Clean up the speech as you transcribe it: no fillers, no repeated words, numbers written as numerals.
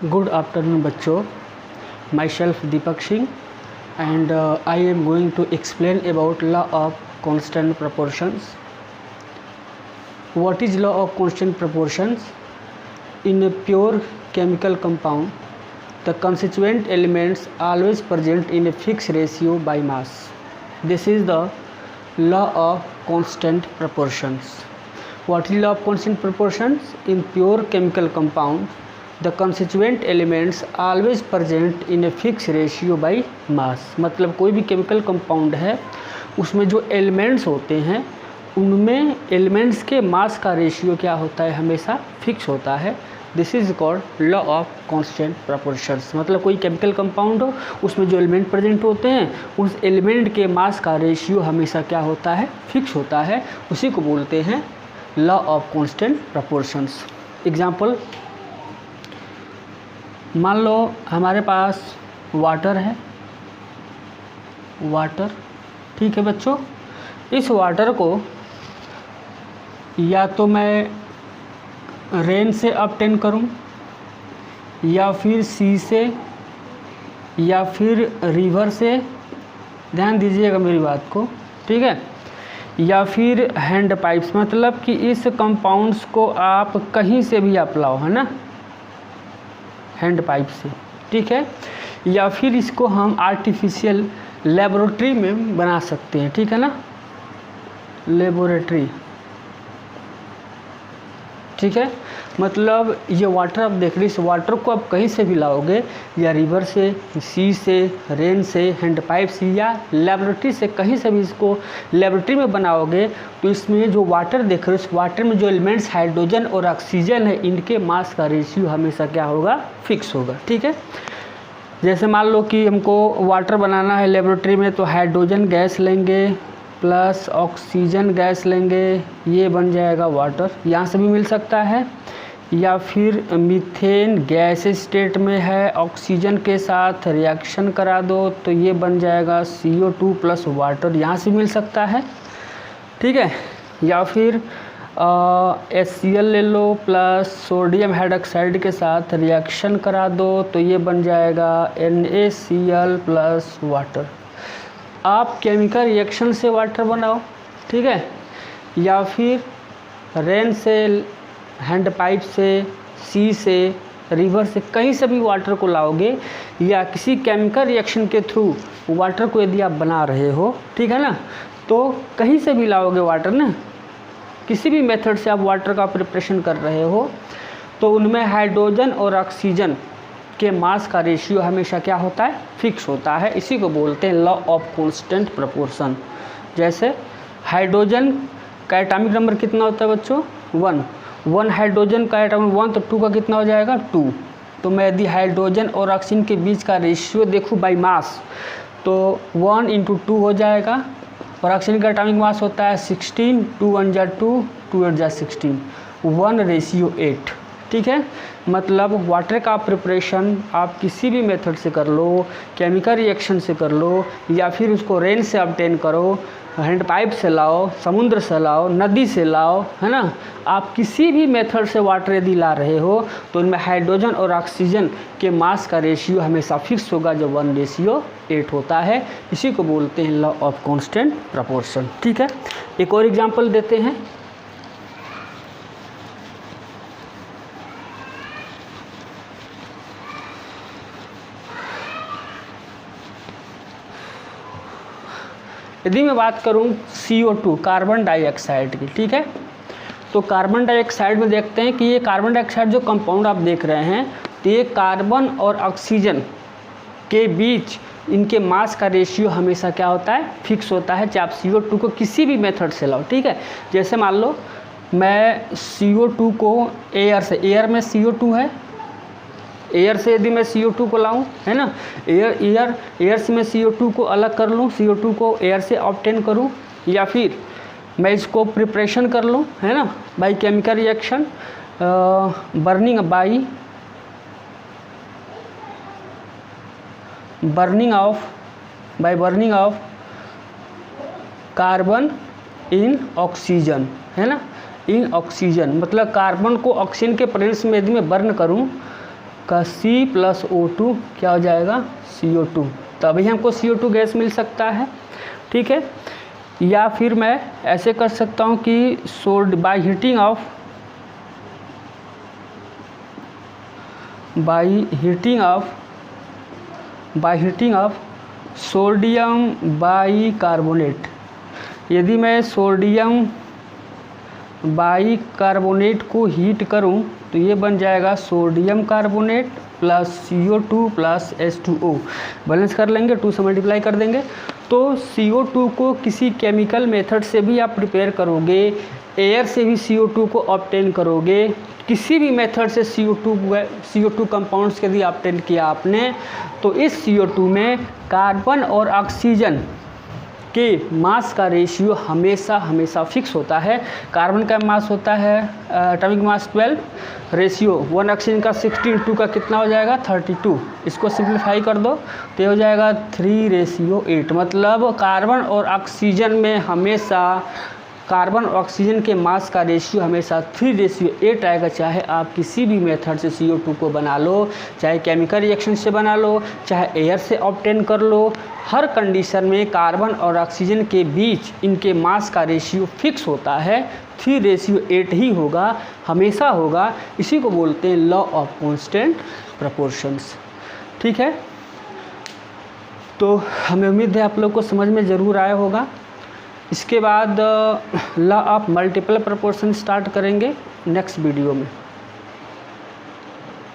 Good afternoon, बच्चों. Myself Deepak Singh, and I am going to explain about law of constant proportions. What is law of constant proportions? In a pure chemical compound, the constituent elements always present in a fixed ratio by mass. This is the law of constant proportions. What is law of constant proportions? In pure chemical compound, the constituent elements always present in a fixed ratio by mass. मतलब कोई भी chemical compound है उसमें जो elements होते हैं उनमें elements के मास का रेशियो क्या होता है, हमेशा फिक्स होता है. This is called law of constant proportions. मतलब कोई केमिकल कंपाउंड हो उसमें जो एलिमेंट प्रेजेंट होते हैं उस एलिमेंट के मास का रेशियो हमेशा क्या होता है, फिक्स होता है. उसी को बोलते हैं law of constant proportions. Example, मान लो हमारे पास वाटर है, वाटर, ठीक है बच्चों. इस वाटर को या तो मैं रेन से ऑब्टेन करूं, या फिर सी से, या फिर रिवर से, ध्यान दीजिएगा मेरी बात को, ठीक है, या फिर हैंड पाइप्स. मतलब कि इस कंपाउंड्स को आप कहीं से भी आप लाओ, है ना, हैंड पाइप से, ठीक है, या फिर इसको हम आर्टिफिशियल लेबोरेटरी में बना सकते हैं, ठीक है ना, लेबोरेटरी, ठीक है. मतलब ये वाटर आप देख रहे, इस वाटर को आप कहीं से भी लाओगे, या रिवर से, सी से, रेन से, हैंड पाइप से, या लेबोरेटरी से, कहीं से भी इसको लेबोरेटरी में बनाओगे तो इसमें जो वाटर देख रहे हो, इस वाटर में जो एलिमेंट्स हाइड्रोजन और ऑक्सीजन है इनके मास का रेशियो हमेशा क्या होगा, फिक्स होगा, ठीक है. जैसे मान लो कि हमको वाटर बनाना है लेबोरेटरी में, तो हाइड्रोजन गैस लेंगे प्लस ऑक्सीजन गैस लेंगे, ये बन जाएगा वाटर. यहाँ से भी मिल सकता है, या फिर मीथेन गैस स्टेट में है, ऑक्सीजन के साथ रिएक्शन करा दो तो ये बन जाएगा CO2 प्लस वाटर, यहाँ से मिल सकता है, ठीक है. या फिर HCl ले लो प्लस सोडियम हाइड्रोक्साइड के साथ रिएक्शन करा दो तो ये बन जाएगा NaCl प्लस वाटर. आप केमिकल रिएक्शन से वाटर बनाओ, ठीक है, या फिर रेन से, हैंड पाइप से, सी से, रिवर से, कहीं से भी वाटर को लाओगे, या किसी केमिकल रिएक्शन के थ्रू वाटर को यदि आप बना रहे हो, ठीक है ना, तो कहीं से भी लाओगे वाटर ना, किसी भी मेथड से आप वाटर का प्रिपरेशन कर रहे हो तो उनमें हाइड्रोजन और ऑक्सीजन के मास का रेशियो हमेशा क्या होता है, फिक्स होता है. इसी को बोलते हैं लॉ ऑफ कांस्टेंट प्रोपोर्शन. जैसे हाइड्रोजन का एटॉमिक नंबर कितना होता है बच्चों, 1 हाइड्रोजन का एटॉमिक 1, तो 2 का कितना हो जाएगा, 2. तो मैं यदि हाइड्रोजन और ऑक्सीजन के बीच का रेशियो देखूं बाय मास तो 1 × 2 हो जाएगा, और ऑक्सीजन का एटॉमिक मास होता है 16, 2 1 जा 2, 2 8 जा 16, 1:8, ठीक है. मतलब वाटर का प्रिपरेशन आप किसी भी मेथड से कर लो, केमिकल रिएक्शन से कर लो, या फिर उसको रेन से ऑब्टेन करो, हैंड पाइप से लाओ, समुद्र से लाओ, नदी से लाओ, है ना, आप किसी भी मेथड से वाटर यदि ला रहे हो तो उनमें हाइड्रोजन और ऑक्सीजन के मास का रेशियो हमेशा फिक्स होगा जो 1:8 होता है. इसी को बोलते हैं लॉ ऑफ कांस्टेंट प्रोपोर्शन, ठीक है. एक और एग्जांपल देते हैं. यदि मैं बात करूं CO2 कार्बन डाइऑक्साइड की, ठीक है, तो कार्बन डाइऑक्साइड में देखते हैं कि ये कार्बन डाइऑक्साइड जो कंपाउंड आप देख रहे हैं तो ये कार्बन और ऑक्सीजन के बीच इनके मास का रेशियो हमेशा क्या होता है, फिक्स होता है, चाहे आप CO2 को किसी भी मेथड से लाओ, ठीक है. जैसे मान लो मैं CO2 को एयर से, एयर में CO2 है, एयर से यदि मैं CO2 को लाऊं, है ना, एयर से मैं CO2 को अलग कर लूं, CO2 को एयर से ऑब्टेन करूं, या फिर मैं इसको प्रिपरेशन कर लूं, है ना, by chemical reaction, burning of carbon in oxygen, है ना, इन ऑक्सीजन. मतलब कार्बन को ऑक्सीजन के प्रेजेंस में यदि मैं बर्न करूं का C प्लस O2 क्या हो जाएगा CO2, तभी हमको CO2 गैस मिल सकता है। ठीक है, या फिर मैं ऐसे कर सकता हूँ कि by heating of sodium bicarbonate. यदि मैं सोडियम बाइकार्बोनेट को हीट करूं तो ये बन जाएगा sodium carbonate plus CO2 plus H2O। Balance कर लेंगे, 2 से मल्टीप्लाई कर देंगे। तो CO2 को किसी केमिकल मेथड से भी आप प्रिपेयर करोगे, एयर से भी CO2 को ऑब्टेन करोगे, किसी भी मेथड से CO2 कंपाउंड्स यदि ऑब्टेन किया आपने, तो इस CO2 में कार्बन और ऑक्सीजन के मास का रेशियो हमेशा फिक्स होता है। कार्बन का मास होता है एटॉमिक मास 12, रेशियो 1 ऑक्सीजन का 16, 2 का कितना हो जाएगा 32। इसको सिंप्लीफाई कर दो तो ये हो जाएगा 3:8। मतलब कार्बन और ऑक्सीजन में हमेशा कार्बन ऑक्सीजन के मास का रेशियो हमेशा 3:8 आएगा। चाहे आप किसी भी मेथड से CO2 को बना लो, चाहे केमिकल रिएक्शन से बना लो, चाहे एयर से ऑब्टेन कर लो, हर कंडीशन में कार्बन और ऑक्सीजन के बीच इनके मास का रेशियो फिक्स होता है, 3:8 ही होगा, हमेशा होगा। इसी को बोलते हैं लॉ ऑफ कांस्टेंट प्रोपोर्शंस। ठीक है, तो हमें उम्मीद है आप लोग को समझ में ज़रूर आया होगा। इसके बाद law of multiple proportion start करेंगे नेक्स्ट वीडियो में।